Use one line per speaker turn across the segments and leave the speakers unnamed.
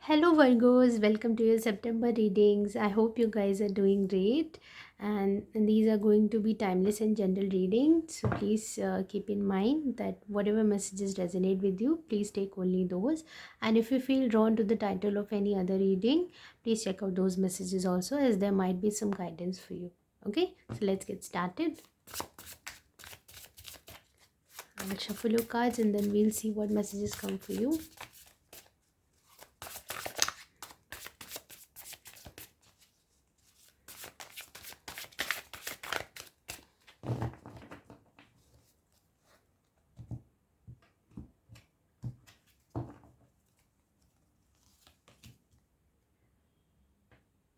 Hello Virgos, welcome to your September readings. I hope you guys are doing great, and these are going to be timeless and general readings. So please keep in mind that whatever messages resonate with you, please take only those. And if you feel drawn to the title of any other reading, please check out those messages also, as there might be some guidance for you. Okay, so let's get started. I'll shuffle your cards and then we'll see what messages come for you.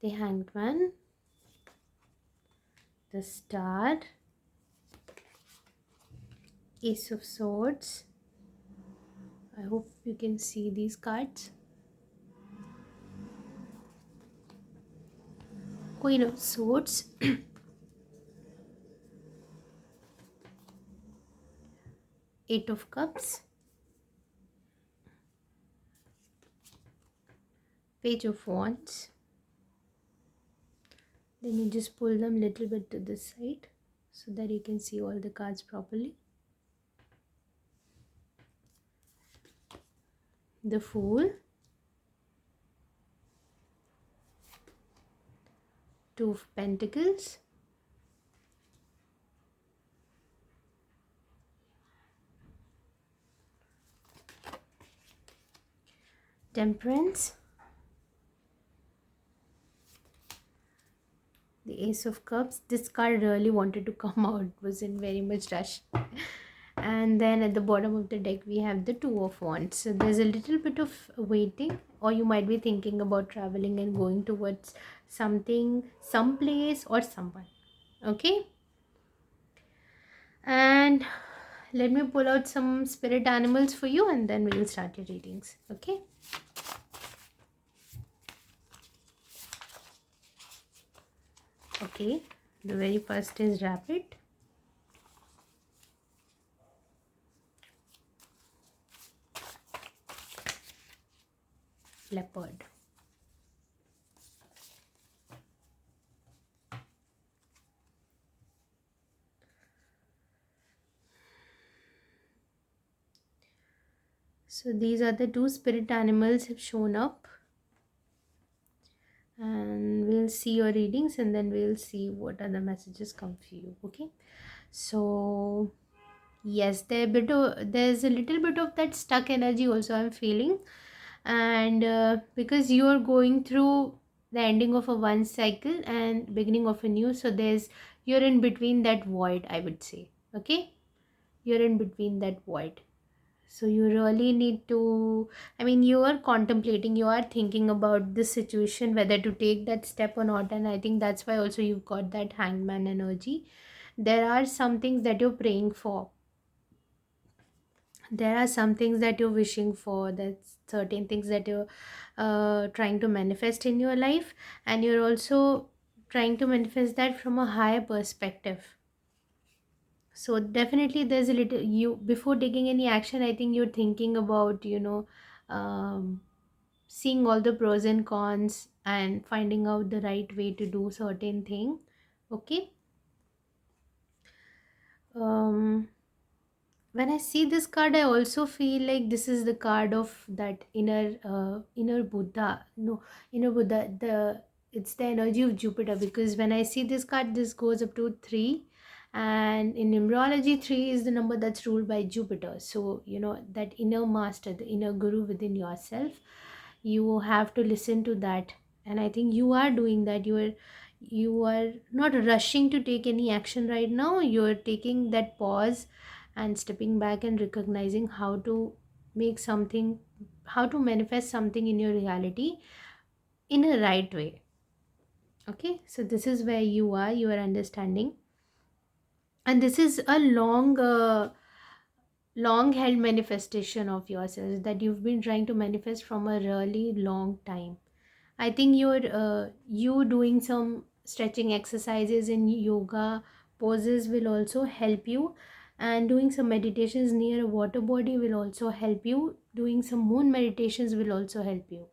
The Hanged Man, the Star, Ace of Swords. I hope you can see these cards. Queen of Swords, Eight of Cups, Page of Wands. Then you just pull them a little bit to the side so that you can see all the cards properly. The Fool, Two of Pentacles, Temperance, the Ace of Cups. This card really wanted to come out, was in very much rush. And then at the bottom of the deck we have the Two of Wands. So there's a little bit of waiting, or you might be thinking about traveling and going towards something, someplace or someone. Okay, and let me pull out some spirit animals for you and then we'll start your readings. Okay, the very first is Rabbit, Leopard, so these are the two spirit animals have shown up, and we'll see your readings and then we'll see what other messages come for you. Okay, so yes, there's a little bit of that stuck energy also I'm feeling, and because you're going through the ending of a one cycle and beginning of a new, so you're in between that void, I would say. Okay, you're in between that void, so you really need to, I mean, you are contemplating, you are thinking about this situation, whether to take that step or not, and I think that's why also you've got that hangman energy. There are some things that you're praying for, there are some things that you're wishing for, that's certain things that you're trying to manifest in your life, and you're also trying to manifest that from a higher perspective. So definitely there's a little, you, before taking any action, I think you're thinking about, um, seeing all the pros and cons and finding out the right way to do certain thing. Okay, um when I see this card, I also feel like this is the card of that inner Buddha. No, inner Buddha. It's the energy of Jupiter, because when I see this card, this goes up to 3, and in numerology, 3 is the number that's ruled by Jupiter. So that inner master, the inner guru within yourself, you have to listen to that, and I think you are doing that. You are not rushing to take any action right now. You're taking that pause and stepping back and recognizing how to make something, how to manifest something in your reality in a right way. Okay, so this is where you are understanding, and this is a long held manifestation of yourself that you've been trying to manifest from a really long time. I think you doing some stretching exercises and yoga poses will also help you, and doing some meditations near a water body will also help you. Doing some moon meditations will also help you.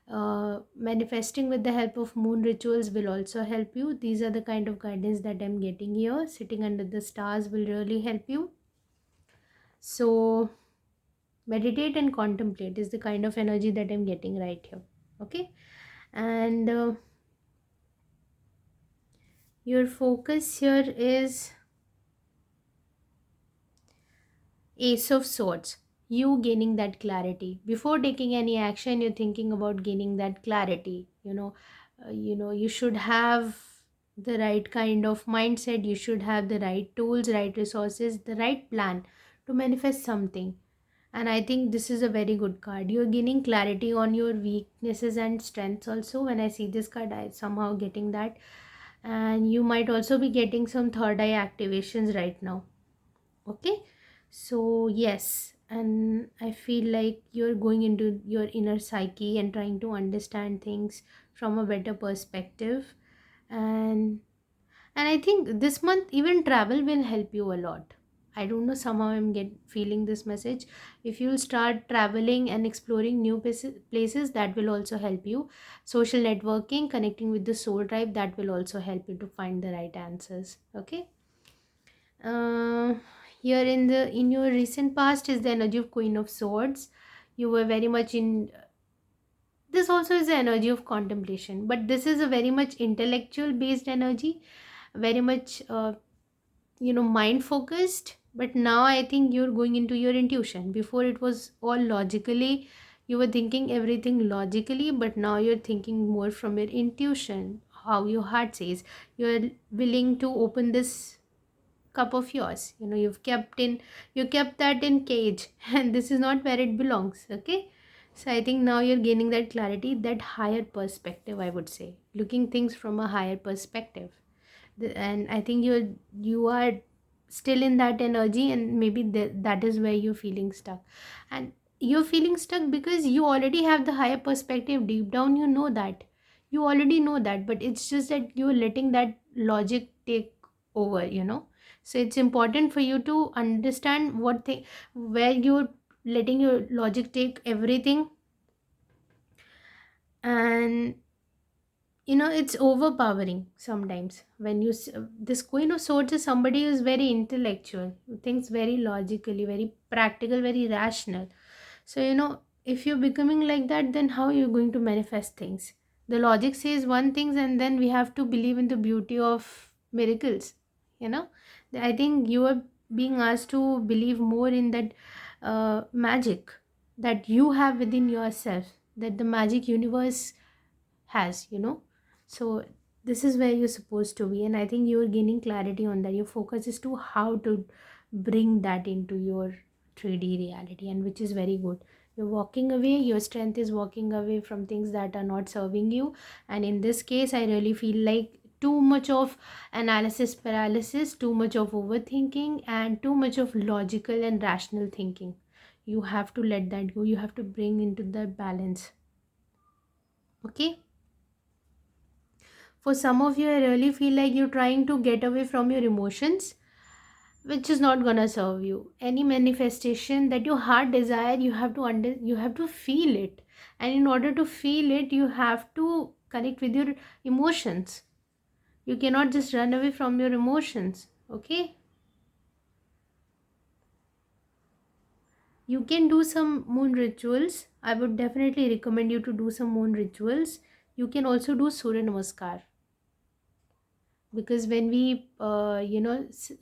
Manifesting with the help of moon rituals will also help you. These are the kind of guidance that I'm getting here. Sitting under the stars will really help you. So meditate and contemplate is the kind of energy that I'm getting right here. Okay. And your focus here is Ace of Swords. You gaining that clarity. Before taking any action, you're thinking about gaining that clarity. You should have the right kind of mindset. You should have the right tools, right resources, the right plan to manifest something. And I think this is a very good card. You're gaining clarity on your weaknesses and strengths also. When I see this card, I somehow getting that. And you might also be getting some third eye activations right now. Okay, so yes, and I feel like you're going into your inner psyche and trying to understand things from a better perspective. And and I think this month even travel will help you a lot. I don't know, somehow I'm get feeling this message. If you'll start traveling and exploring new places, that will also help you. Social networking, connecting with the soul tribe, that will also help you to find the right answers. Okay. uh, Here in your recent past is the energy of Queen of Swords. You were very much in this. Also is the energy of contemplation, but this is a very much intellectual based energy, very much mind focused. But now I think you're going into your intuition. Before it was all logically, you were thinking everything logically, but now you're thinking more from your intuition, how your heart says. You're willing to open this cup of yours. You kept that in cage and this is not where it belongs. Okay, so I think now you're gaining that clarity, that higher perspective, I would say, looking things from a higher perspective. And I think you are still in that energy, and maybe that is where you're feeling stuck. And you're feeling stuck because you already have the higher perspective. Deep down you know that, you already know that, but it's just that you're letting that logic take over. So it's important for you to understand where you're letting your logic take everything. And it's overpowering sometimes when this Queen of Swords is somebody who is very intellectual, who thinks very logically, very practical, very rational. So if you're becoming like that, then how are you going to manifest things? The logic says one thing, and then we have to believe in the beauty of miracles. you know I think you are being asked to believe more in that magic that you have within yourself, that the magic universe has. So this is where you're supposed to be, and I think you're gaining clarity on that. Your focus is to how to bring that into your 3D reality, and which is very good. You're walking away, your strength is walking away from things that are not serving you. And in this case, I really feel like too much of analysis paralysis, too much of overthinking, and too much of logical and rational thinking. You have to let that go. You have to bring into the balance. Okay. For some of you, I really feel like you're trying to get away from your emotions, which is not gonna serve you. Any manifestation that your heart desire, you have to feel it. And in order to feel it, you have to connect with your emotions. You cannot just run away from your emotions. Okay? You can do some moon rituals. I would definitely recommend you to do some moon rituals. You can also do Surya Namaskar, because when we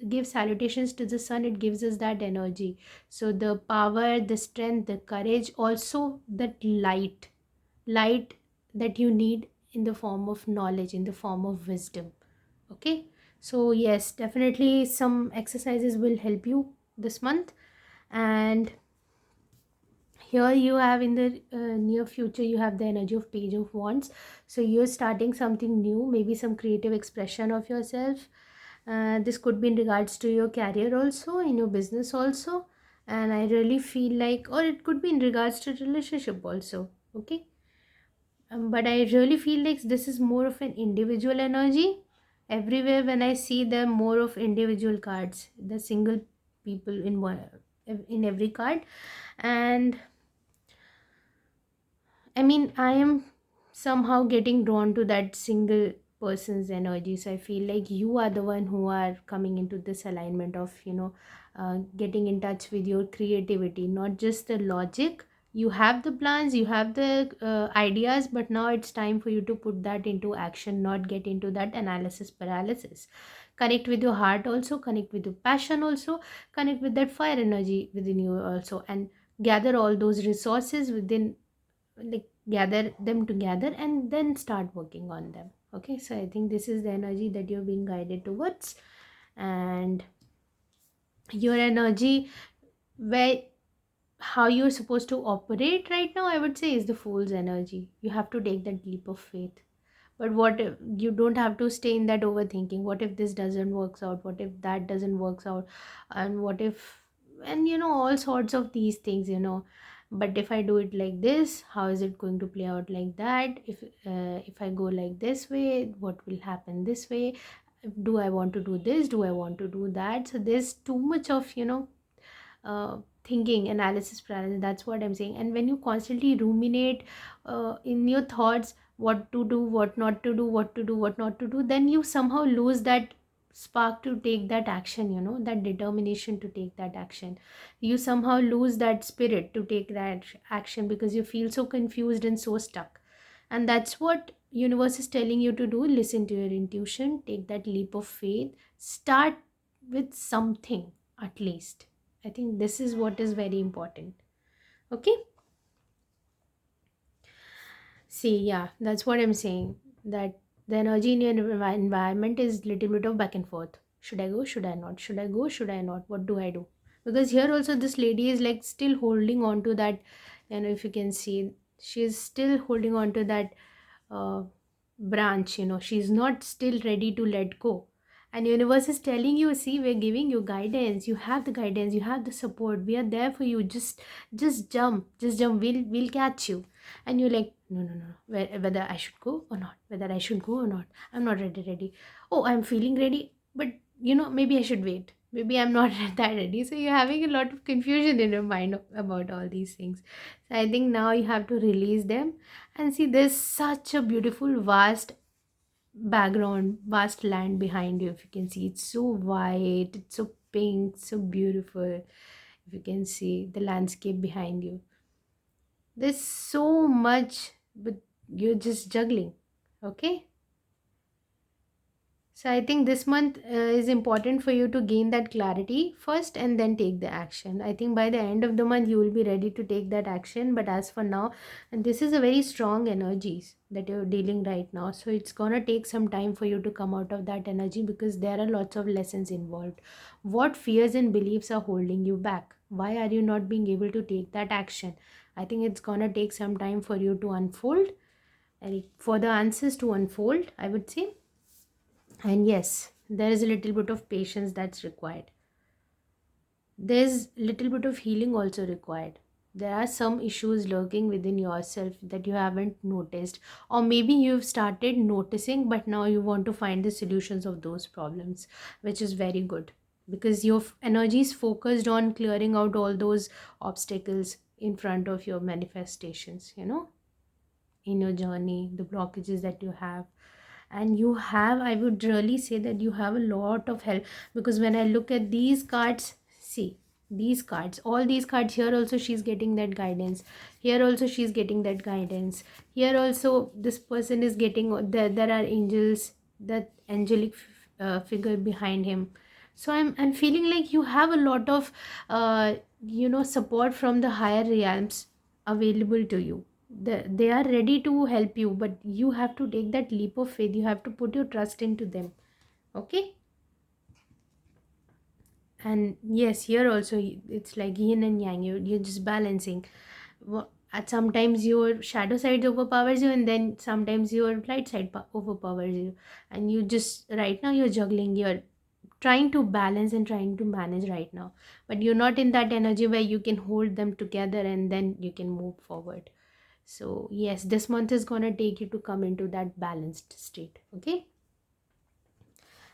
give salutations to the sun, it gives us that energy. So the power, the strength, the courage, also that light that you need in the form of knowledge, in the form of wisdom. Okay, so yes, definitely some exercises will help you this month. And here you have in the near future, you have the energy of Page of Wands. So you're starting something new, maybe some creative expression of yourself. This could be in regards to your career also, in your business also. And I really feel like, or it could be in regards to relationship also. Okay. But I really feel like this is more of an individual energy. Everywhere when I see them, more of individual cards, the single people in one, in every card. And I mean, I am somehow getting drawn to that single person's energy. So I feel like you are the one who are coming into this alignment of, getting in touch with your creativity, not just the logic. You have the plans, you have the ideas, but now it's time for you to put that into action, not get into that analysis paralysis. Connect with your heart also, connect with your passion also, connect with that fire energy within you also, and gather all those resources within, like, gather them together and then start working on them. Okay, so I think this is the energy that you're being guided towards. And your energy, where, how you're supposed to operate right now, I would say, is the fool's energy. You have to take that leap of faith. But what if you don't have to stay in that overthinking? What if this doesn't works out? What if that doesn't works out? And what if, and all sorts of these things, but if I do it like this, how is it going to play out like that? If I go like this way, what will happen this way? Do I want to do this? Do I want to do that? So there's too much of, thinking, analysis paralysis. That's what I'm saying. And when you constantly ruminate in your thoughts, what to do, what not to do, what to do, what not to do, then you somehow lose that spark to take that action, that determination to take that action. You somehow lose that spirit to take that action because you feel so confused and so stuck. And that's what universe is telling you to do. Listen to your intuition, take that leap of faith, start with something at least. I think this is what is very important. Okay. See, yeah, that's what I'm saying. That the energy in your environment is little bit of back and forth. Should I go? Should I not? Should I go? Should I not? What do I do? Because here also this lady is like still holding on to that. If you can see, she is still holding on to that uh, branch. She's not still ready to let go. And universe is telling you, see, we're giving you guidance. You have the guidance. You have the support. We are there for you. Just jump. Just jump. We'll catch you. And you're like, no, no, no, whether I should go or not, whether I should go or not, I'm not ready. Oh, I'm feeling ready, but maybe I should wait, maybe I'm not that ready. So you're having a lot of confusion in your mind about all these things. So I think now you have to release them. And see, there's such a beautiful vast background, vast land behind you. If you can see, it's so white, it's so pink, so beautiful. If you can see the landscape behind you, there's so much, but you're just juggling. Okay. So I think this month is important for you to gain that clarity first and then take the action. I think by the end of the month you will be ready to take that action. But as for now, and this is a very strong energies that you're dealing right now. So it's gonna take some time for you to come out of that energy because there are lots of lessons involved. What fears and beliefs are holding you back? Why are you not being able to take that action? I think it's gonna take some time for you to unfold, and for the answers to unfold, I would say. And yes, there is a little bit of patience that's required. There's little bit of healing also required. There are some issues lurking within yourself that you haven't noticed, or maybe you've started noticing, but now you want to find the solutions of those problems, which is very good because your energy is focused on clearing out all those obstacles in front of your manifestations, in your journey, the blockages that you have. And you have, I would really say that you have a lot of help, because when I look at these cards, see, these cards, all these cards, here also she's getting that guidance, here also she's getting that guidance, here also this person is getting, there are angels, that angelic figure behind him. So I'm feeling like you have a lot of support from the higher realms available to you. They are ready to help you, but you have to take that leap of faith. You have to put your trust into them. Okay. And yes, here also it's like yin and yang. You're just balancing. At sometimes your shadow side overpowers you, and then sometimes your light side overpowers you. And you just, right now you're juggling. You're trying to balance and trying to manage right now, but you're not in that energy where you can hold them together and then you can move forward. So yes, this month is gonna take you to come into that balanced state. Okay.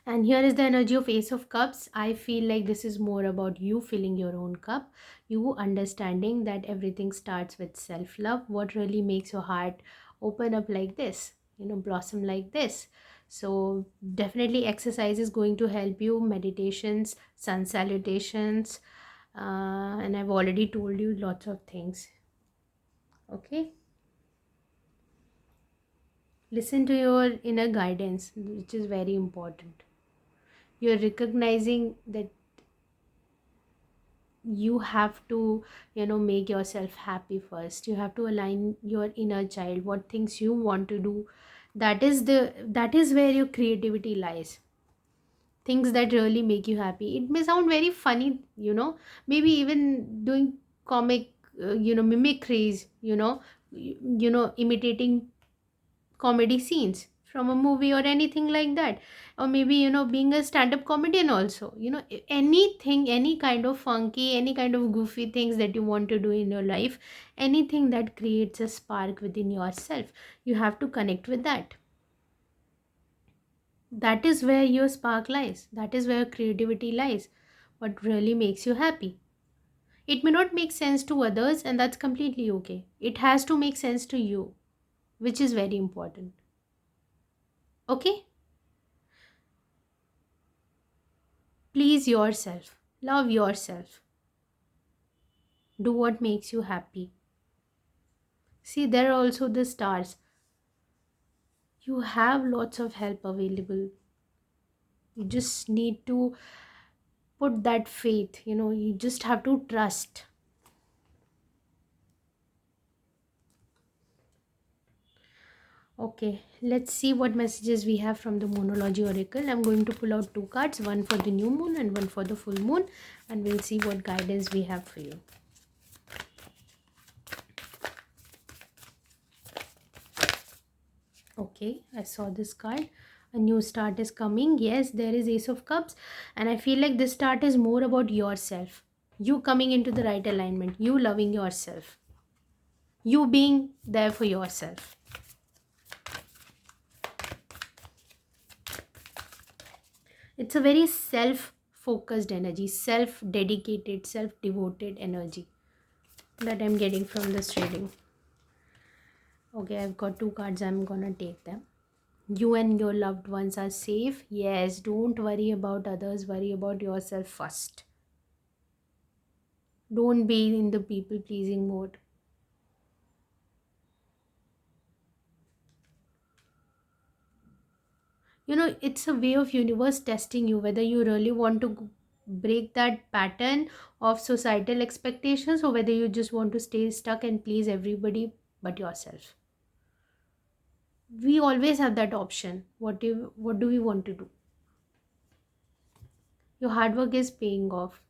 And here is the energy of Ace of Cups. I feel like this is more about you filling your own cup, you understanding that everything starts with self love. What really makes your heart open up like this, blossom like this. So definitely exercise is going to help you, meditations, sun salutations, and I've already told you lots of things. Okay, listen to your inner guidance, which is very important. You're recognizing that you have to, make yourself happy first. You have to align your inner child, what things you want to do. That is where your creativity lies. Things that really make you happy. It may sound very funny, maybe even doing comic, mimicries, imitating comedy scenes from a movie or anything like that. Or maybe, being a stand-up comedian also, anything, any kind of funky, any kind of goofy things that you want to do in your life, anything that creates a spark within yourself, you have to connect with that. That is where your spark lies. That is where creativity lies. What really makes you happy. It may not make sense to others, and that's completely okay. It has to make sense to you, which is very important. Okay? Please yourself. Love yourself. Do what makes you happy. See, there are also the stars. You have lots of help available. You just need to put that faith, you just have to trust. Okay, let's see what messages we have from the Moonology Oracle. I'm going to pull out two cards, one for the new moon and one for the full moon, and we'll see what guidance we have for you. Okay, I saw this card. A new start is coming. Yes, there is Ace of Cups, and I feel like this start is more about yourself. You coming into the right alignment, you loving yourself, you being there for yourself. It's a very self-focused energy, self-dedicated, self-devoted energy that I'm getting from this reading. Okay, I've got two cards. I'm gonna take them. You and your loved ones are safe. Yes, don't worry about others. Worry about yourself first. Don't be in the people-pleasing mode. It's a way of universe testing you, whether you really want to break that pattern of societal expectations, or whether you just want to stay stuck and please everybody but yourself. We always have that option. What do we want to do? Your hard work is paying off.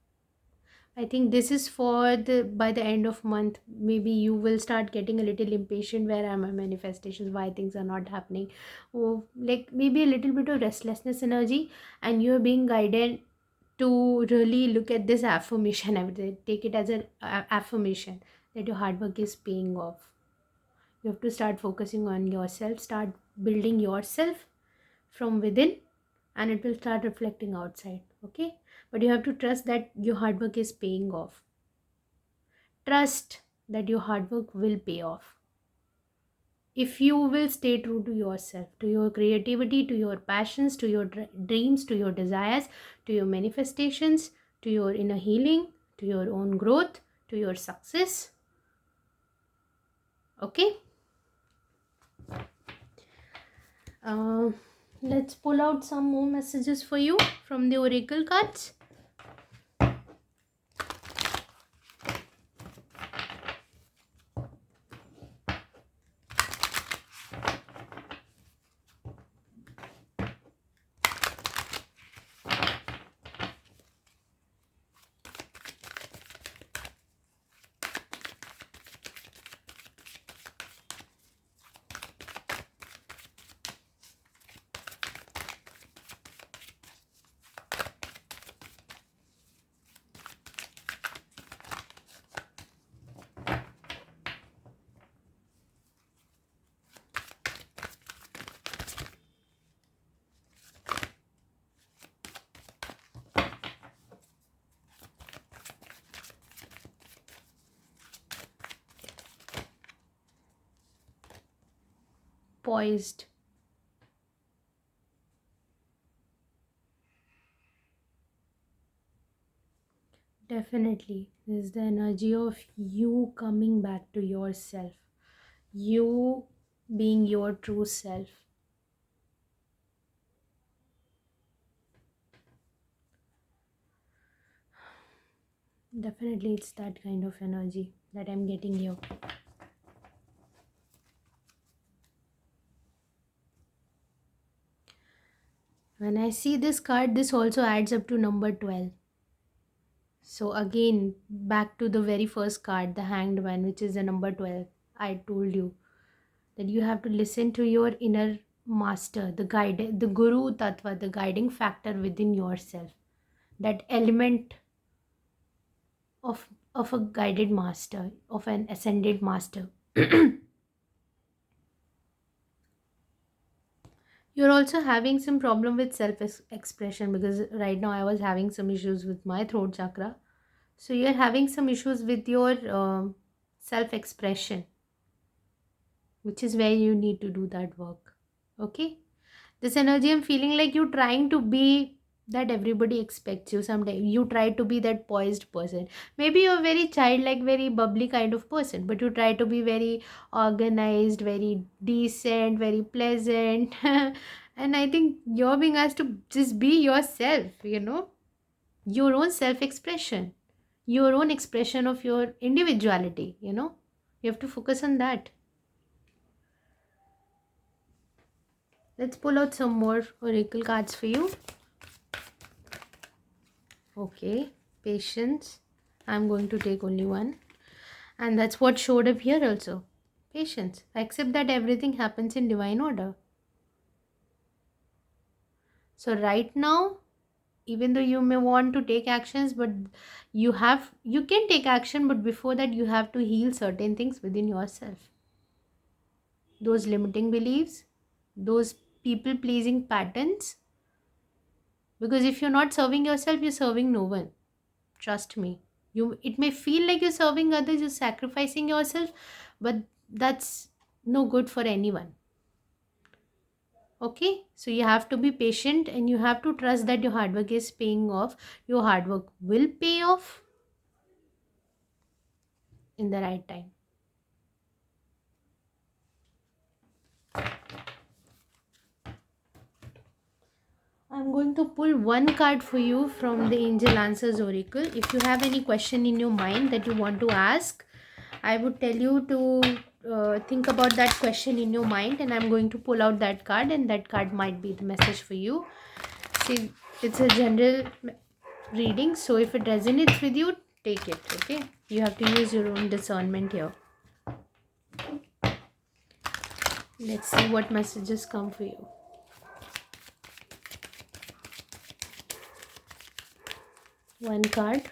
I think this is for the by the end of month, maybe you will start getting a little impatient. Where are my manifestations? Why things are not happening? Or like maybe a little bit of restlessness energy, and you're being guided to really look at this affirmation every day. Take it as an affirmation that your hard work is paying off. You have to start focusing on yourself, start building yourself from within, and it will start reflecting outside. Okay, but you have to trust that your hard work is paying off. Trust that your hard work will pay off if you will stay true to yourself, to your creativity, to your passions, to your dreams, to your desires, to your manifestations, to your inner healing, to your own growth, to your success. Okay, uh, let's pull out some more messages for you from the oracle cards. poised. Definitely. This is the energy of you coming back to yourself. You being your true self. Definitely, it's that kind of energy that I'm getting here. When I see this card, this also adds up to number 12. So, again, back to the very first card, the Hanged One, which is the number 12. I told you that you have to listen to your inner master, the guide, the Guru Tattva, the guiding factor within yourself. That element of a guided master, of an ascended master. You're also having some problem with self expression, because right now I was having some issues with my throat chakra. So you're having some issues with your self expression, which is where you need to do that work. Okay? This energy, I'm feeling like you trying to be that everybody expects you. Sometime you try to be that poised person. Maybe you're very childlike, very bubbly kind of person, but you try to be very organized, very decent, very pleasant. And I think you're being asked to just be yourself, your own self expression, your own expression of your individuality. You have to focus on that. Let's pull out some more oracle cards for you. Okay, patience. I'm going to take only one. And that's what showed up here also. Patience. Accept that everything happens in divine order. So right now, even though you may want to take actions, but you can take action, but before that you have to heal certain things within yourself. Those limiting beliefs, those people pleasing patterns. Because if you're not serving yourself, you're serving no one. Trust me. It may feel like you're serving others, you're sacrificing yourself, but that's no good for anyone. Okay? So you have to be patient and you have to trust that your hard work is paying off. Your hard work will pay off in the right time. I'm going to pull one card for you from the Angel Answers Oracle. If you have any question in your mind that you want to ask, I would tell you to think about that question in your mind, and I'm going to pull out that card, and that card might be the message for you. See, it's a general reading, so if it resonates with you, take it. Okay, you have to use your own discernment here. Let's see what messages come for you. One card.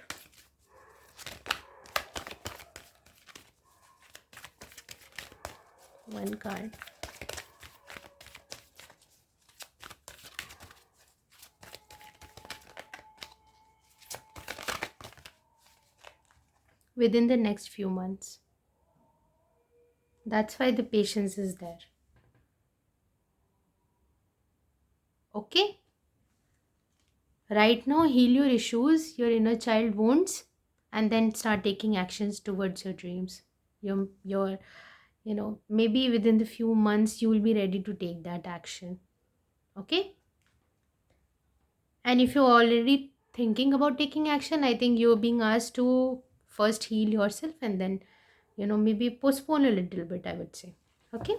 One card. Within the next few months. That's why the patience is there. Okay? Right now, heal your issues, your inner child wounds, and then start taking actions towards your dreams. Maybe within the few months, you will be ready to take that action. Okay? And if you're already thinking about taking action, I think you're being asked to first heal yourself and then, maybe postpone a little bit, I would say. Okay?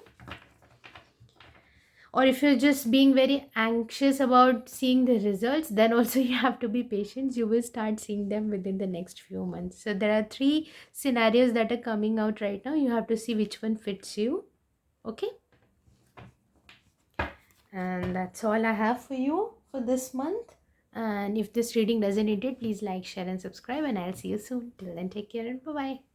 Or if you're just being very anxious about seeing the results, then also you have to be patient. You will start seeing them within the next few months. So there are 3 scenarios that are coming out right now. You have to see which one fits you. Okay? And that's all I have for you for this month. And if this reading resonated, please like, share, and subscribe. And I'll see you soon. Till then, take care and bye bye.